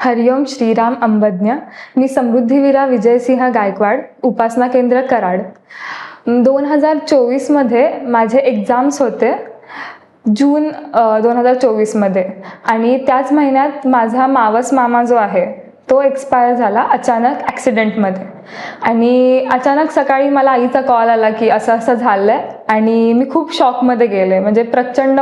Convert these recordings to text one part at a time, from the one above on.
हरिओम श्रीराम अंबज्ञ. मी समृद्धिवीरा विजयसिंह गायकवाड, उपासना केंद्र कराड. 2024मध्ये माझे एक्झाम्स होते जून 2024मध्ये आणि त्याच महिन्यात माझा मावस मामा जो आहे तो एक्सपायर झाला अचानक ॲक्सिडेंटमध्ये. आणि अचानक सकाळी मला आईचा कॉल आला की असं असं झालं आहे आणि मी खूप शॉकमध्ये गेले. म्हणजे प्रचंड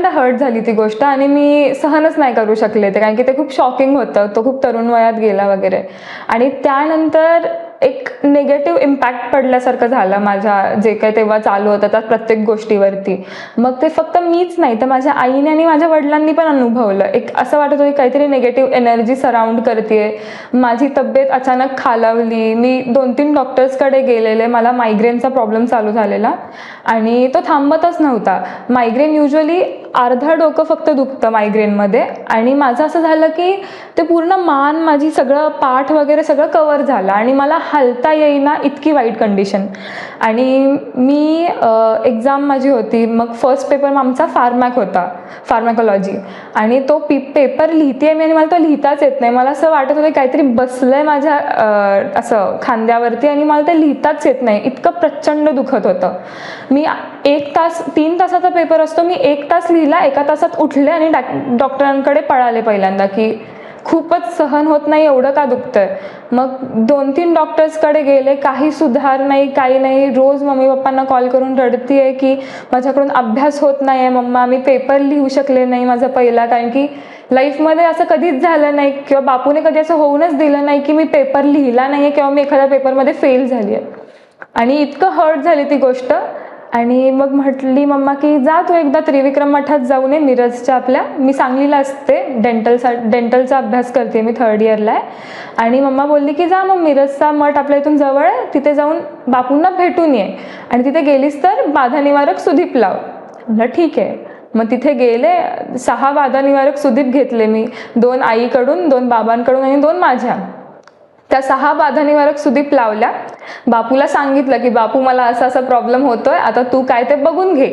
हर्ट झाली ती गोष्ट आणि मी सहनच नाही करू शकले ते, कारण की ते खूप शॉकिंग होतं. तो खूप तरुण वयात गेला वगैरे. आणि त्यानंतर एक निगेटिव्ह इम्पॅक्ट पडल्यासारखं झालं माझ्या जे काही तेव्हा चालू होतं त्या प्रत्येक गोष्टीवरती. मग ते फक्त मीच नाही तर माझ्या आईने आणि माझ्या वडिलांनी पण अनुभवलं. एक असं वाटत होतं काहीतरी निगेटिव्ह एनर्जी सराउंड करते. माझी तब्येत अचानक खालावली. मी 2-3 डॉक्टर्सकडे गेलेले. मला मायग्रेनचा प्रॉब्लेम चालू झालेला आणि तो थांबतच नव्हता. मायग्रेन युजली अर्धं डोकं फक्त दुखतं मायग्रेनमध्ये आणि माझं असं झालं की ते पूर्ण मान, माझी सगळं पाठ वगैरे सगळं कवर झालं आणि मला हलता येईना इतकी वाईट कंडिशन. आणि मी एक्झाम माझी होती. मग फर्स्ट पेपर आमचा फार्मॅक होता, फार्मॅकोलॉजी. आणि तो पेपर लिहिते मी आणि मला तो लिहिताच येत नाही. मला असं वाटत होतं काहीतरी बसलंय माझ्या असं खांद्यावरती आणि मला ते लिहिताच येत नाही. इतकं प्रचंड दुखत होतं. मी 3 तासाचा पेपर असतो. मी 1 तास लिहिला, 1 तासात उठले आणि डॉक्टरांकडे पळाले पहिल्यांदा की खूपच सहन होत नाही, एवढं का दुखतंय. मग 2-3 डॉक्टर्सकडे गेले, काही सुधार नाही, काही नाही. रोज मम्मी पप्पांना कॉल करून रडतीये की माझ्याकडून अभ्यास होत नाही आहे मम्मा, मी पेपर लिहू शकले नाही माझा पहिला, कारण की लाईफमध्ये असं कधीच झालं नाही किंवा बापूने कधी असं होऊनच दिलं नाही की मी पेपर लिहिला नाही आहे किंवा मी एखाद्या पेपरमध्ये फेल झाली आहे. आणि इतकं हर्ट झाली ती गोष्ट. आणि मग म्हटली मम्मा की जा तू एकदा त्रिविक्रम मठात जाऊन ये, मिरजच्या आपल्या. मी सांगलीला असते, डेंटलचा अभ्यास करते मी, 3rd इयरला आहे. आणि मम्मा बोलली की जा मग मिरजचा मठ आपल्या इथून जवळ आहे, तिथे जाऊन बापूंना भेटून ये आणि तिथे गेलीस तर बाधा निवारक सुदीप लाव. म्हटलं ठीक आहे. मग तिथे गेले. 6 बाधा निवारक सुदीप घेतले मी, 2 आईकडून, 2 बाबांकडून आणि 2 माझ्या. त्या 6 बाधा निवारक सुदीप लावल्या. बापूला सांगितलं की बापू मला असा असा प्रॉब्लेम होतोय, आता तू काय ते बघून घे,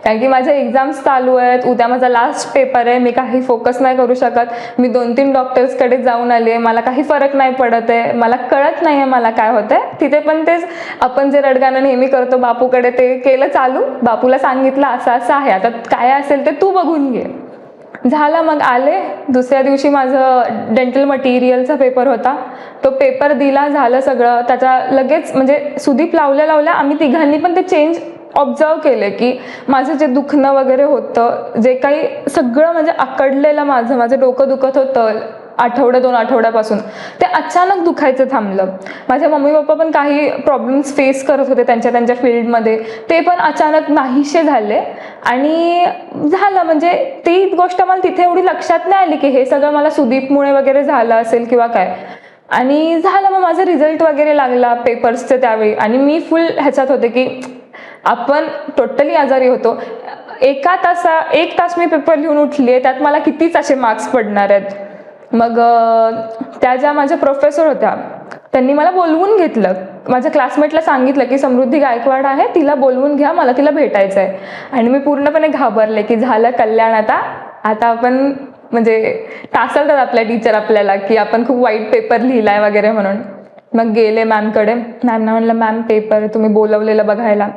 कारण की माझे एक्झाम्स चालू आहेत, उद्या माझा लास्ट पेपर आहे, मी काही फोकस नाही करू शकत. मी 2-3 डॉक्टर्सकडे जाऊन आले, मला काही फरक नाही पडत आहे, मला कळत नाही आहे मला काय होतंय. तिथे पण तेच आपण जे रडगाणं नेहमी करतो बापूकडे ते केलं चालू. बापूला सांगितलं असं असं आहे, आता काय असेल ते तू बघून घे. झालं. मग आले. दुसऱ्या दिवशी माझं डेंटल मटेरियलचा पेपर होता. तो पेपर दिला, झालं सगळं. त्याच्या लगेच म्हणजे सुदीप लावल्या आम्ही तिघांनी पण ते चेंज ऑब्झर्व केले की माझं जे दुखणं वगैरे होतं, जे काही सगळं म्हणजे आकडलेलं माझं डोकं दुखत होतं 2 आठवड्यापासून, ते अचानक दुखायचं थांबलं. माझे मम्मी पप्पा पण काही प्रॉब्लेम्स फेस करत होते त्यांच्या फील्डमध्ये, ते पण अचानक नाहीसे झाले. आणि झालं म्हणजे ती गोष्ट मला तिथे एवढी लक्षात नाही आली की हे सगळं मला सुदीपमुळे वगैरे झालं असेल किंवा काय. आणि झालं. मग माझा रिझल्ट वगैरे लागला पेपर्सचे त्यावेळी आणि मी फुल ह्याच्यात होते की आपण टोटली आजारी होतो. 1 तास मी पेपर लिहून उठली आहे, त्यात मला कितीच असे मार्क्स पडणार आहेत. मग त्या ज्या माझ्या प्रोफेसर होत्या त्यांनी मला बोलवून घेतलं. माझ्या क्लासमेटला सांगितलं की समृद्धी गायकवाड आहे, तिला बोलवून घ्या, मला तिला भेटायचं आहे. आणि मी पूर्णपणे घाबरले की झालं कल्याण, आता आपण म्हणजे टासलतात आपल्या टीचर आपल्याला की आपण खूप वाईट पेपर लिहिलाय वगैरे म्हणून. मग गेले मॅमकडे. मॅमना म्हणलं मॅम पेपर तुम्ही बोलवलेलं बघायला.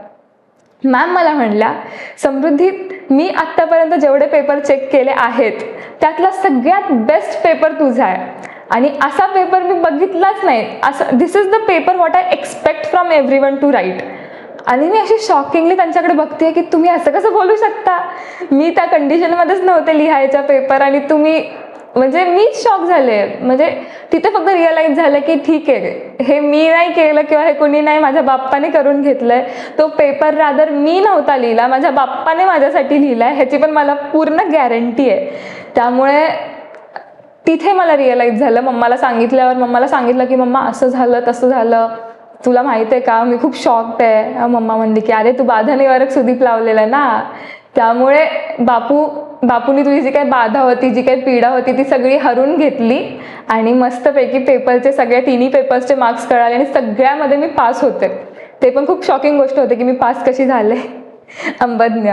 मॅम मला म्हणल्या समृद्धी, मी आत्तापर्यंत जेवढे पेपर चेक केले आहेत त्यातला सगळ्यात बेस्ट पेपर तुझा आहे आणि असा पेपर मी बघितलाच नाही. असं this is the paper what I expect from everyone to write. आणि मी अशी शॉकिंगली त्यांच्याकडे बघते की तुम्ही असं कसं बोलू शकता, मी त्या कंडिशनमध्येच नव्हते लिहायचा पेपर आणि तुम्ही, म्हणजे मीच शॉक झाले. म्हणजे तिथे फक्त रिअलाइज झालं की ठीक आहे, हे मी नाही केलं किंवा हे कोणी नाही, माझ्या बाप्पाने करून घेतलंय. तो पेपर रादर मी नव्हता लिहिला, माझ्या बाप्पाने माझ्यासाठी लिहिलाय, ह्याची पण मला पूर्ण गॅरंटी आहे. त्यामुळे तिथे मला रिअलाइज झालं. मम्माला सांगितल्यावर मम्माला सांगितलं की मम्मा असं झालं तसं झालं, तुला माहिती आहे का, मी खूप शॉक्ड आहे. मम्मा म्हणली की अरे तू बाधा निवारक सुदीप लावलेला ना, त्यामुळे बापूनी तुझी जी काही बाधा होती, जी काही पीडा होती ती सगळी हरून घेतली आणि मस्तपैकी पेपरचे सगळ्या 3 पेपर्सचे मार्क्स कळाले आणि सगळ्यामध्ये मी पास होते. ते पण खूप शॉकिंग गोष्ट होते की मी पास कशी झाले. अंबज्ञ.